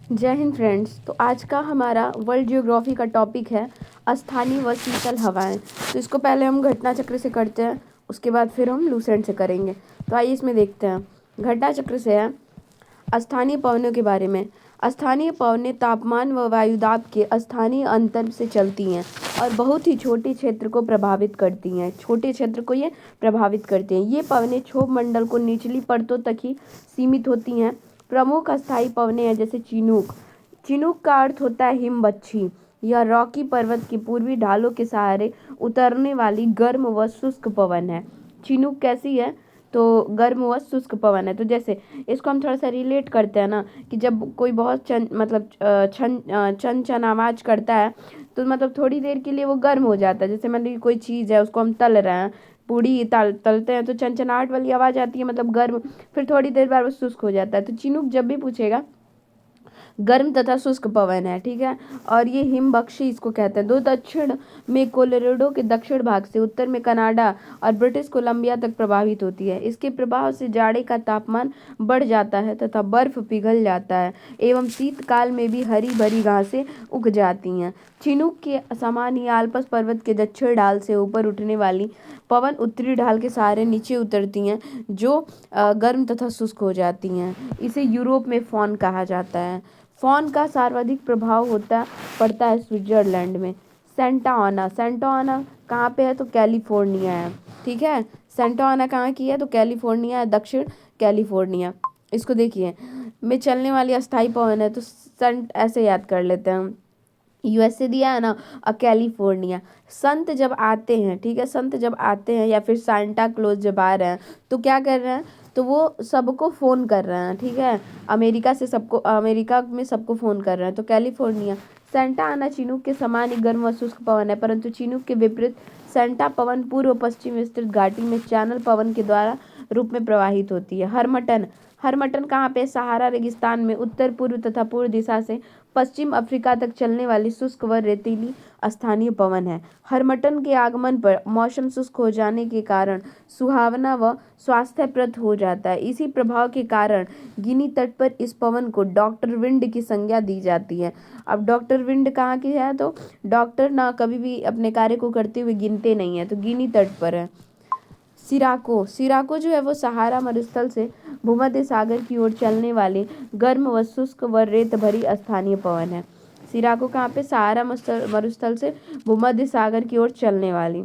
जय हिंद फ्रेंड्स। तो आज का हमारा वर्ल्ड जियोग्राफी का टॉपिक है स्थानीय व शीतल हवाएं। तो इसको पहले हम घटना चक्र से करते हैं, उसके बाद फिर हम लूसेंट से करेंगे। तो आइए इसमें देखते हैं। घटना चक्र से है स्थानीय पवनों के बारे में। स्थानीय पवनें तापमान व वायुदाब के स्थानीय अंतर से चलती हैं और बहुत ही छोटे क्षेत्र को प्रभावित करती हैं। छोटे क्षेत्र को ये प्रभावित करती हैं। ये पवनें क्षोभ मंडल को निचली परतों तक ही सीमित होती हैं। प्रमुख अस्थायी पवनें हैं जैसे चिनूक। चिनूक का अर्थ होता है हिमबच्छी। यह रॉकी पर्वत की पूर्वी ढालों के सहारे उतरने वाली गर्म व शुष्क पवन है। चिनूक कैसी है? तो गर्म व शुष्क पवन है। तो जैसे इसको हम थोड़ा सा रिलेट करते हैं ना, कि जब कोई बहुत छन छन आवाज करता है तो मतलब थोड़ी देर के लिए वो गर्म हो जाता है। जैसे मतलब कोई चीज़ है, उसको हम तल रहे हैं, पूड़ी तलते हैं तो चनचनाहट वाली आवाज़ आती है, मतलब गर्म। फिर थोड़ी देर बाद वो शुष्क हो जाता है। तो चिनूक जब भी पूछेगा गर्म तथा शुष्क पवन है, ठीक है। और ये हिमबख्शी इसको कहते हैं। दो दक्षिण में कोलोराडो के दक्षिण भाग से उत्तर में कनाडा और ब्रिटिश कोलंबिया तक प्रभावित होती है। इसके प्रभाव से जाड़े का तापमान बढ़ जाता है तथा बर्फ पिघल जाता है एवं शीतकाल में भी हरी भरी घासें उग जाती हैं। चिनूक के समान ही आल्प्स पर्वत के दक्षिण ढाल से ऊपर उठने वाली पवन उत्तरी ढाल के सहारे नीचे उतरती हैं, जो गर्म तथा शुष्क हो जाती हैं। इसे यूरोप में फॉन कहा जाता है। फॉन का सर्वाधिक प्रभाव पड़ता है स्विट्जरलैंड में। सेंटा आना। सेंटा आना कहाँ पे है? तो कैलिफोर्निया है, ठीक है। सेंटा आना कहाँ की है? तो कैलिफोर्निया है, दक्षिण कैलिफोर्निया। इसको देखिए, में चलने वाली अस्थायी पवन है। तो सेंट ऐसे याद कर लेते हैं हम। यूएसए दिया है ना, और कैलिफोर्निया। संत जब आते हैं, ठीक है, संत जब आते हैं या फिर सांता क्लॉज जब आ रहे हैं तो क्या कर रहे हैं? तो वो सबको फ़ोन कर रहे हैं, ठीक है। अमेरिका में सबको फ़ोन कर रहे हैं। तो कैलिफोर्निया। सेंटा आना चिनूक के समान ही गर्म व शुष्क पवन है, परंतु चिनूक के विपरीत सेंटा पवन पूर्व पश्चिम विस्तृत घाटी में चैनल पवन के द्वारा रूप में प्रवाहित होती है। हरमटन। हरमटन कहाँ पे? सहारा रेगिस्तान में उत्तर पूर्व तथा पूर्व दिशा से पश्चिम अफ्रीका तक चलने वाली शुष्क व रेतीली स्थानीय पवन है। हरमटन के आगमन पर मौसम शुष्क हो जाने के कारण सुहावना व स्वास्थ्यप्रद हो जाता है। इसी प्रभाव के कारण गिनी तट पर इस पवन को डॉक्टर विंड की संज्ञा दी जाती है। अब डॉक्टर विंड कहाँ की है? तो डॉक्टर ना कभी भी अपने कार्य को करते हुए गिनते नहीं है, तो गिनी तट पर है। सिराको। सिराको जो है वो सहारा मरुस्थल से भूमध्य सागर की ओर चलने वाली गर्म व शुष्क व रेत भरी स्थानीय पवन है। सिराको कहाँ पे? सहारा मरुस्थल से भूमध्य सागर की ओर चलने वाली।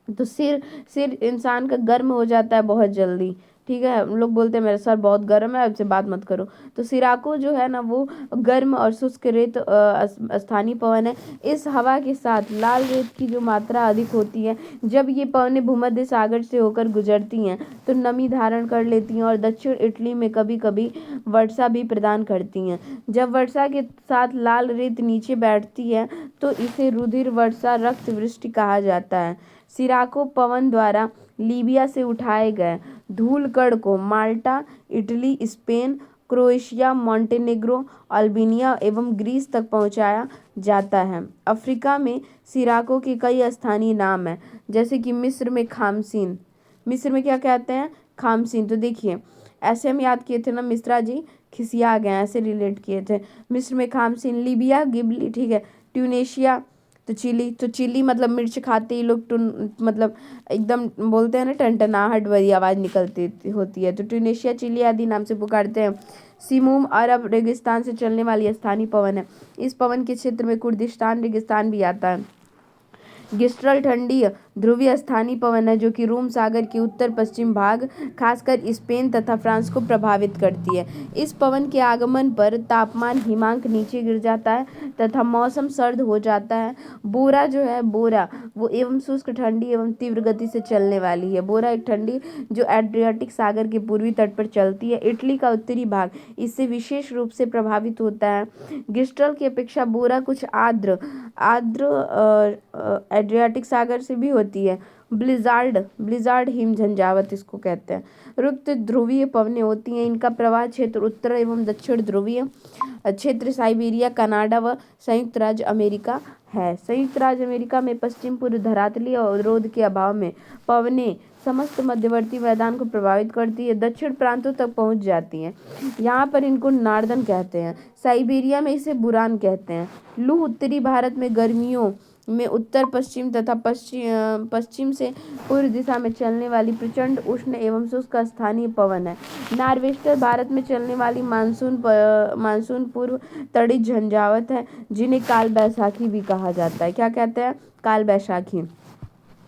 तो सिर सिर इंसान का गर्म हो जाता है बहुत जल्दी, ठीक है। हम लोग बोलते हैं मेरा सर बहुत गर्म है, अब से बात मत करो। तो सिराको जो है ना, वो गर्म और शुष्क रेत स्थानीय पवन है। इस हवा के साथ लाल रेत की जो मात्रा अधिक होती है, जब ये पवनें भूमध्य सागर से होकर गुजरती हैं तो नमी धारण कर लेती हैं और दक्षिण इटली में कभी कभी वर्षा भी प्रदान करती हैं। जब वर्षा के साथ लाल रेत नीचे बैठती है तो इसे रुधिर वर्षा रक्त वृष्टि कहा जाता है। सिराको पवन द्वारा लीबिया से उठाए गए धूल कण को Malta, Italy, Spain, Croatia, Montenegro, Albania एवं ग्रीस तक पहुंचाया जाता है। अफ्रीका में सिराको के कई स्थानीय नाम हैं, जैसे कि मिस्र में खामसीन। मिस्र में क्या कहते हैं? खामसीन। तो देखिए, ऐसे हम याद किए थे ना, मिश्रा जी खिसिया गए, ऐसे रिलेट किए थे। मिस्र में खामसीन। लीबिया गिबली, ठीक है। ट्यूनेशिया तो चिली। तो चिली मतलब मिर्च खाते ही लोग मतलब एकदम बोलते हैं ना, टनटनाहट वाली आवाज़ निकलती होती है। तो ट्यूनेशिया चिली आदि नाम से पुकारते हैं। सिमूम अरब रेगिस्तान से चलने वाली स्थानीय पवन है। इस पवन के क्षेत्र में कुर्दिस्तान रेगिस्तान भी आता है। गिस्ट्रल ठंडी ध्रुवीय स्थानीय पवन है, जो कि रोम सागर के उत्तर पश्चिम भाग, खासकर स्पेन तथा फ्रांस को प्रभावित करती है। इस पवन के आगमन पर तापमान हिमांक नीचे गिर जाता है तथा मौसम सर्द हो जाता है। बोरा जो है, बोरा वो एवं शुष्क ठंडी एवं तीव्र गति से चलने वाली है। बोरा एक ठंडी जो एड्रियाटिक सागर के पूर्वी तट पर चलती है। इटली का उत्तरी भाग इससे विशेष रूप से प्रभावित होता है। गिस्ट्रल की अपेक्षा बोरा कुछ आर्द्र आर्द्र एड्रियाटिक सागर से भी होती है। ब्लिजार्ड ब्लिजार्ड हिम झंझावत इसको कहते हैं। रुक्त ध्रुवीय पवनें होती हैं। इनका प्रवाह क्षेत्र उत्तर एवं दक्षिण ध्रुवीय क्षेत्र साइबेरिया, कनाडा व संयुक्त राज्य अमेरिका है। संयुक्त राज्य अमेरिका में पश्चिम पूर्व धरातलीय अवरोध के अभाव में पवनें समस्त मध्यवर्ती मैदान को प्रभावित करती है, दक्षिण प्रांतों तक पहुंच जाती है। यहाँ पर इनको नार्दन कहते हैं। साइबेरिया में इसे बुरान कहते हैं। लू उत्तरी भारत में गर्मियों में उत्तर पश्चिम तथा पश्चिम से पूर्व दिशा में चलने वाली प्रचंड उष्ण एवं शुष्क स्थानीय पवन है। नार्वेस्टर भारत में चलने वाली मानसून पूर्व तड़ित झंझावात है, जिन्हें काल बैसाखी भी कहा जाता है। क्या कहते हैं? काल बैसाखी।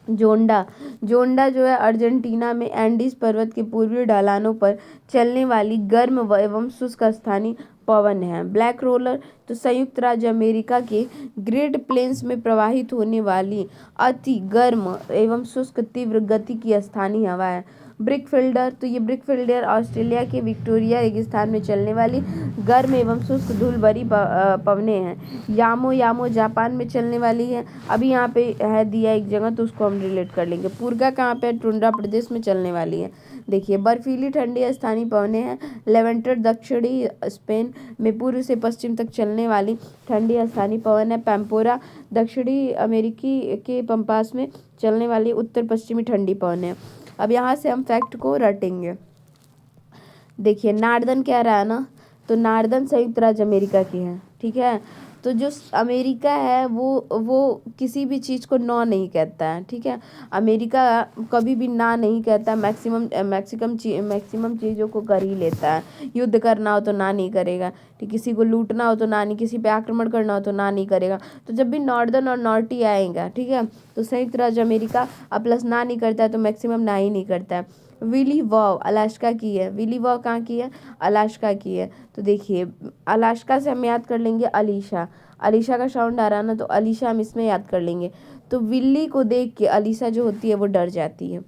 जोंडा जोंडा जो है अर्जेंटीना में एंडीज पर्वत के पूर्वी ढलानों पर चलने वाली गर्म एवं शुष्क स्थानीय पवन है। ब्लैक रोलर तो संयुक्त राज्य अमेरिका के ग्रेट प्लेन्स में प्रवाहित होने वाली अति गर्म एवं शुष्क तीव्र गति की स्थानीय हवा है। ब्रिकफिल्डर तो ये ब्रिकफिल्डर ऑस्ट्रेलिया के विक्टोरिया रेगिस्तान में चलने वाली गर्म एवं शुष्क धूल भरी पवनें हैं। यामो जापान में चलने वाली है। अभी यहाँ पे है दिया एक जगह, तो उसको हम रिलेट कर लेंगे। पुर्गा कहाँ पे? टुंड्रा प्रदेश में चलने वाली है। देखिए, बर्फीली ठंडी स्थानीय पवनें हैं। लेवेंटर दक्षिणी स्पेन में पूर्व से पश्चिम तक चलने वाली ठंडी स्थानीय पवन है। पैम्पोरा दक्षिणी अमेरिकी के पम्पास में चलने वाली उत्तर पश्चिमी ठंडी पवन है। अब यहाँ से हम फैक्ट को रटेंगे। देखिए, नार्दन कह रहा है ना, तो नार्दन संयुक्त राज्य अमेरिका की है, ठीक है। तो जो अमेरिका है वो किसी भी चीज़ को नो नहीं कहता है, ठीक है। अमेरिका कभी भी ना नहीं कहता, मैक्सिमम चीज़ों को कर ही लेता है। युद्ध करना हो तो ना नहीं करेगा, ठीक। किसी को लूटना हो तो ना नहीं, किसी पे आक्रमण करना हो तो ना नहीं करेगा। तो जब भी नॉर्दर्न और नॉर्टी आएगा, ठीक है, तो संयुक्त राज्य अमेरिका प्लस ना नहीं करता है, तो मैक्सिमम ना ही नहीं करता है। विली वॉव अलास्का की है। विली वॉव कहाँ की है? अलास्का की है। तो देखिए, अलास्का से हम याद कर लेंगे अलीशा। अलीशा का साउंड आ रहा है ना, तो अलीशा हम इसमें याद कर लेंगे। तो विल्ली को देख के अलीशा जो होती है वो डर जाती है।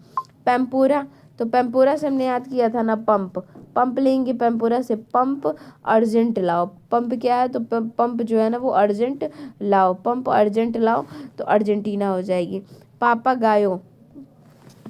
पैम्पोरा, तो पैम्पोरा से हमने याद किया था ना पंप लेंगे पैम्पोरा से। पंप अर्जेंट लाओ। पंप क्या है? तो पंप जो है ना वो अर्जेंट लाओ। पंप अर्जेंट लाओ, तो अर्जेंटीना हो जाएगी। पापा गायो,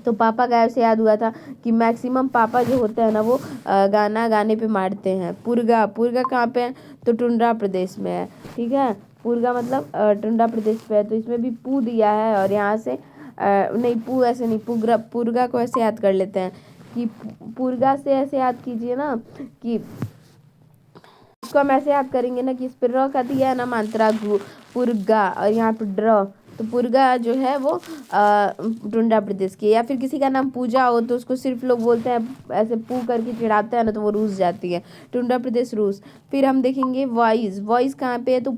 तो पापा गाय से याद हुआ था कि मैक्सिमम पापा जो होते हैं ना वो गाना गाने पे मारते हैं। पुर्गा कहाँ पे है? तो टुंड्रा प्रदेश में है, ठीक है। पुर्गा मतलब टुंड्रा प्रदेश पे है, तो इसमें भी पू दिया है। और यहाँ से नहीं, पू ऐसे नहीं, पुर्गा को ऐसे याद कर लेते हैं कि पुर्गा से ऐसे याद कीजिए ना कि इसको हम ऐसे याद करेंगे ना कि इस पर र का दिया है ना मात्रा पुर्गा, और यहाँ पर ड्र, तो पुर्गा जो है वो टुंड्रा प्रदेश की। या फिर किसी का नाम पूजा हो तो उसको सिर्फ लोग बोलते हैं ऐसे पू करके चिढ़ाते हैं ना, तो वो रूस जाती है। टुंड्रा प्रदेश रूस। फिर हम देखेंगे वॉइस कहाँ पे है? तो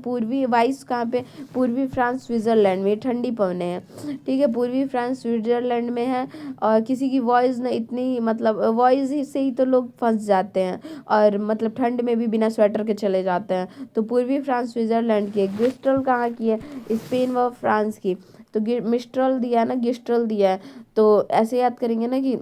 वाइस कहाँ पे? पूर्वी फ्रांस स्विट्जरलैंड में ठंडी पवनें हैं, ठीक है। पूर्वी फ्रांस स्विट्जरलैंड में है। और किसी की वॉइस ना इतनी, मतलब वॉइस से ही तो लोग फंस जाते हैं, और मतलब ठंड में भी बिना स्वेटर के चले जाते हैं। तो पूर्वी फ्रांस स्विट्जरलैंड की है। गिस्ट्रल कहाँ की है? स्पेन व फ्रांस की। तो मिस्ट्रल दिया है ना, गिस्ट्रल दिया है। तो ऐसे याद करेंगे ना कि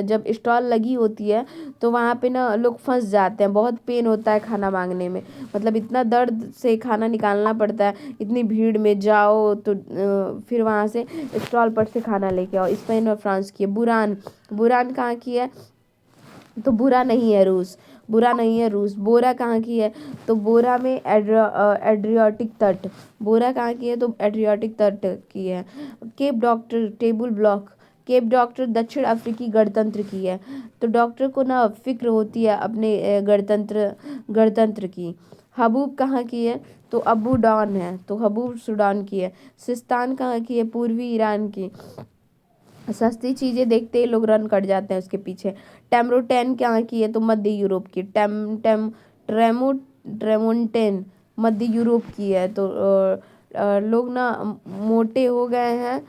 जब स्टॉल लगी होती है तो वहाँ पे ना लोग फंस जाते हैं, बहुत पेन होता है खाना मांगने में, मतलब इतना दर्द से खाना निकालना पड़ता है। इतनी भीड़ में जाओ तो फिर वहाँ से स्टॉल पर से खाना लेके आओ। स्पेन और फ्रांस की है। बुरान कहाँ की है? तो बुरा नहीं है रूस। बोरा कहाँ की है? तो बोरा में एड्रियाटिक तट। बोरा कहाँ की है? तो एड्रियाटिक तट की है। केप डॉक्टर दक्षिण अफ्रीकी गणतंत्र की है। तो डॉक्टर को ना फिक्र होती है अपने गणतंत्र की। हबूब कहाँ की है? तो अबू डॉन है, तो हबूब सूडान की है। सिस्तान कहाँ की है? पूर्वी ईरान की। सस्ती चीज़ें देखते ही लोग रन कर जाते हैं उसके पीछे। टेम्रोटेन कहाँ की है? तो मध्य यूरोप की। ट्रेमोंटेन मध्य यूरोप की है। तो लोग ना मोटे हो गए हैं,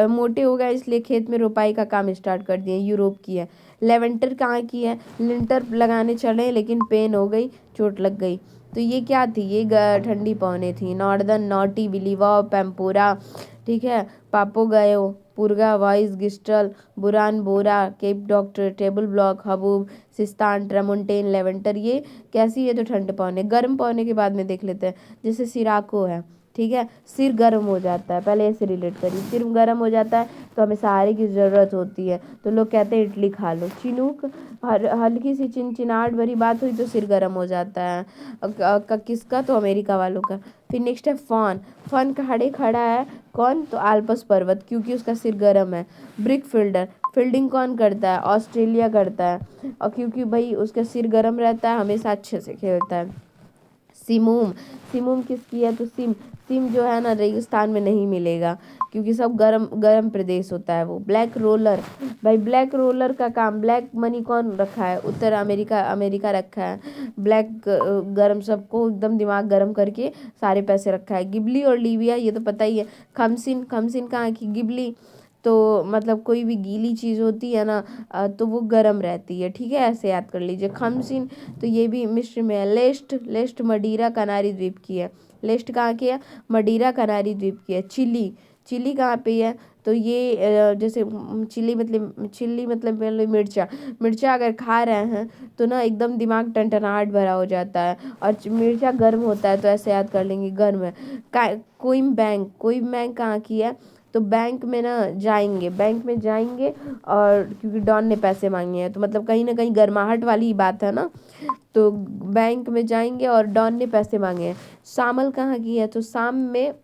मोटे हो गए इसलिए खेत में रोपाई का काम स्टार्ट कर दिए। यूरोप की है। लेवेंटर कहाँ की है? लिंटर लगाने चले लेकिन पेन हो गई, चोट लग गई। तो ये क्या थी? ये ठंडी पवनें थी। नॉर्दर्न नॉटी, बिलीवा, पैम्पोरा, ठीक है। पापो गयो, पुर्गा, वाइस, गिस्ट्रल, buran, bora, Cape Doctor, table block, haboob, Sistan, tramontane, levanter. ये कैसी है? तो ठंड पवने। गर्म पवने के बाद में देख लेते हैं, जैसे सिराको है। ठीक है। सिर गर्म हो जाता है, पहले ऐसे रिलेट करिए, सिर गर्म हो जाता है तो हमें सहारे की ज़रूरत होती है, तो लोग कहते हैं इडली खा लो। चिनूक, हल्की सी चिनचिनाहट भरी बात हुई तो सिर गर्म हो जाता है। किसका? तो अमेरिका वालों का। फिर नेक्स्ट है फॉन। फॉन खड़े खड़ा है कौन? तो आल्प्स पर्वत, क्योंकि उसका सिर गर्म है। ब्रिक फील्डर, फील्डिंग कौन करता है? ऑस्ट्रेलिया करता है, और क्योंकि भाई उसका सिर गर्म रहता है, हमेशा अच्छे से खेलता है। सिमूम, सिमूम किसकी है? तो सिम जो है ना रेगिस्तान में नहीं मिलेगा, क्योंकि सब गरम गरम प्रदेश होता है वो। ब्लैक रोलर, भाई ब्लैक रोलर का काम, ब्लैक मनी कौन रखा है? उत्तर अमेरिका, अमेरिका रखा है। ब्लैक गरम, सबको एकदम दिमाग गरम करके सारे पैसे रखा है। गिबली और लीबिया, ये तो पता ही है। खमसिन, खमसिन कहाँ की? गिबली तो मतलब कोई भी गीली चीज़ होती है ना तो वो गर्म रहती है, ठीक है, ऐसे याद कर लीजिए। खमसिन तो ये भी मिस्र में है। लेस्ट, लेस्ट मडीरा कनारी द्वीप की है। लेस्ट कहाँ की है? मडीरा कनारी द्वीप की है। चिली, चिली कहाँ पे है? तो ये जैसे चिली मतलब मिर्चा, मिर्चा अगर खा रहे हैं तो ना एकदम दिमाग टनटनाहट भरा हो जाता है, और मिर्चा गर्म होता है, तो ऐसे याद कर लेंगे गर्म है। कोइम बैंक, कोइम बैंक कहाँ की है? तो बैंक में ना जाएंगे, बैंक में जाएंगे, और क्योंकि डॉन ने पैसे मांगे हैं, तो मतलब कहीं ना कहीं गर्माहट वाली ही बात है ना, तो बैंक में जाएंगे और डॉन ने पैसे मांगे हैं। शामल कहाँ की है? तो शाम में,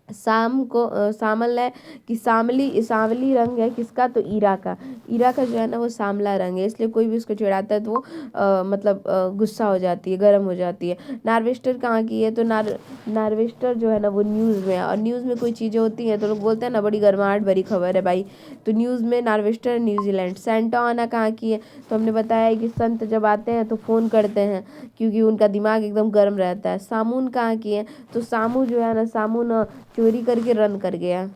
शाम को शामल है कि सांवली, सांवली रंग है किसका? तो ईरा का। ईरा का जो है ना वो सांवला रंग है, इसलिए कोई भी उसको चिढ़ाता है तो वो मतलब गुस्सा हो जाती है, गर्म हो जाती है। नार्वेस्टर कहाँ की है? तो नार्वेस्टर जो है ना वो न्यूज़ में है, और न्यूज़ में कोई चीज़ें होती हैं तो लोग बोलते हैं ना बड़ी गर्माहट भरी खबर है भाई, तो न्यूज़ में नार्वेस्टर न्यूजीलैंड। सेंटा आना कहाँ की है? तो हमने बताया है कि संत जब आते हैं तो फ़ोन करते हैं, क्योंकि उनका दिमाग एकदम गर्म रहता है। सामून कहाँ की है? तो सामू जो है ना, सामू ना चोरी करके रन कर गया,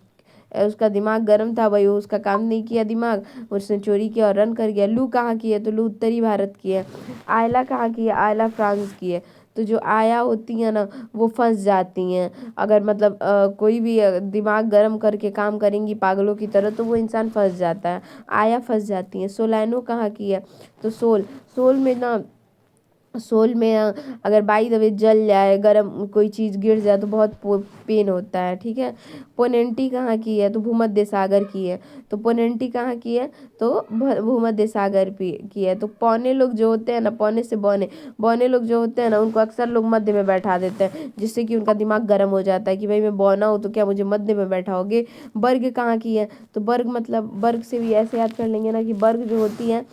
उसका दिमाग गर्म था भाई, उसका काम नहीं किया दिमाग, उसने चोरी किया और रन कर गया। लू कहाँ की है? तो लू उत्तरी भारत की है। आयला कहाँ की है? आयला फ्रांस की है। तो जो आया होती है ना वो फंस जाती हैं, अगर मतलब कोई भी दिमाग गर्म करके काम करेंगी पागलों की तरह, तो वो इंसान फंस जाता है, आया फंस जाती हैं। सोलैनो कहाँ की है? तो सोल, सोल में ना, सोल में अगर बाई द वे जल जाए, गरम कोई चीज़ गिर जाए तो बहुत पेन होता है, ठीक है। पोनेंटी कहाँ की है? तो भूमध्य सागर की है। तो पोनेंटी कहाँ की है? तो भूमध्य सागर की है। तो पौने लोग जो होते हैं ना, पौने से बौने, बौने लोग जो होते हैं ना उनको अक्सर लोग मध्य में बैठा देते हैं, जिससे कि उनका दिमाग गर्म हो जाता है कि भाई मैं बौना हूँ तो क्या मुझे मध्य में बैठाओगे। बर्ग कहाँ की है? तो बर्ग मतलब बर्ग से भी ऐसे याद कर लेंगे ना कि बर्ग जो होती है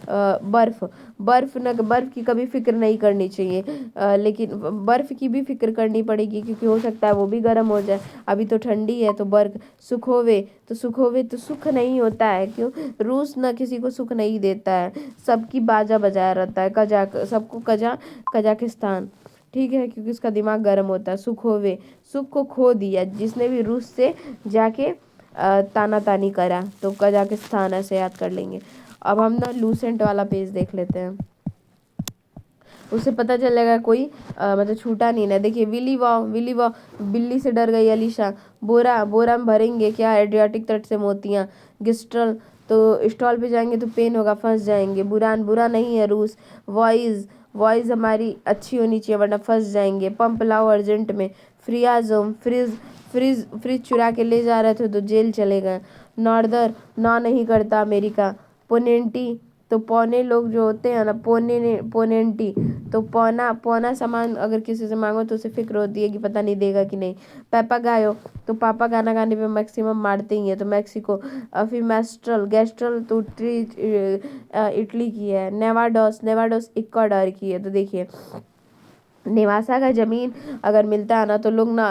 बर्फ़, बर्फ़ न, बर्फ़ की कभी फ़िक्र नहीं करनी चाहिए, लेकिन बर्फ़ की भी फ़िक्र करनी पड़ेगी, क्योंकि हो सकता है वो भी गर्म हो जाए, अभी तो ठंडी है। तो बर्ग। सुखोवे, तो सुखोवे तो सुख नहीं होता है, क्यों? रूस ना किसी को सुख नहीं देता है, सबकी बाजा बजाया रहता है। सबको कजाकिस्तान, ठीक है, क्योंकि उसका दिमाग गर्म होता है। सुखोवे, सुख को खो दिया जिसने भी रूस से जाके ताना तानी करा, तो कजाकिस्तान ऐसे याद कर लेंगे। अब हम ना लूसेंट वाला पेज देख लेते हैं, उससे पता चलेगा कोई मतलब छूटा नहीं ना। देखिए, विली वॉ, विली वॉ, बिल्ली से डर गई अलीशा। बोरा, बोरा में भरेंगे क्या? एड्रियाटिक तट से मोतियाँ। गिस्ट्रल, तो स्टॉल पे जाएंगे तो पेन होगा, फंस जाएंगे। बुरान, बुरा नहीं है रूस। वॉइस, वॉइस हमारी अच्छी होनी चाहिए वरना फंस जाएंगे। पंप लाओ अर्जेंट में। फ्रियाजोम, फ्रिज, फ्रिज चुरा के ले जा रहे थे तो जेल चले गए। नॉर्दर, ना नहीं करता अमेरिका। पोनेंटी, तो पौने लोग जो होते हैं ना, पोनेंटी, तो पौना, पौना सामान अगर किसी से मांगो तो उसे फिक्र होती है कि पता नहीं देगा कि नहीं। पापा गायो, तो पापा गाना गाने पे मैक्सिमम मारते ही है, तो मैक्सिको। फिर मैस्ट्रल, गैस्ट्रल तो इटली की है। नेवाडोस, नेवाडोस इक्वाडोर की है। तो देखिए, निवासा का ज़मीन अगर मिलता है ना तो लोग ना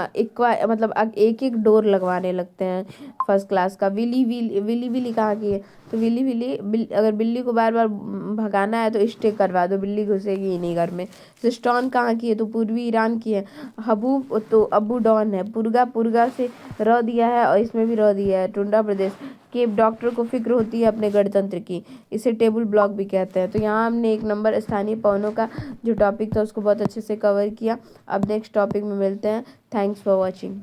मतलब एक एक डोर लगवाने लगते हैं फर्स्ट क्लास का। विली विली, विली विली कहाँ की है? तो विली विली, अगर बिल्ली को बार बार भगाना है तो स्टे करवा दो, बिल्ली घुसेगी ही नहीं घर में। सिस्टोन कहाँ की है? तो पूर्वी ईरान की है। हबूब, तो अबू डॉन है। पुरगा, पुरगा से र दिया है और इसमें भी र दिया है, टुंड्रा प्रदेश। केप, डॉक्टर को फिक्र होती है अपने गणतंत्र की, इसे टेबल ब्लॉक भी कहते हैं। तो यहाँ हमने 1 नंबर स्थानीय पवनों का जो टॉपिक था उसको बहुत अच्छे से कवर किया। अब नेक्स्ट टॉपिक में मिलते हैं। Thanks for watching.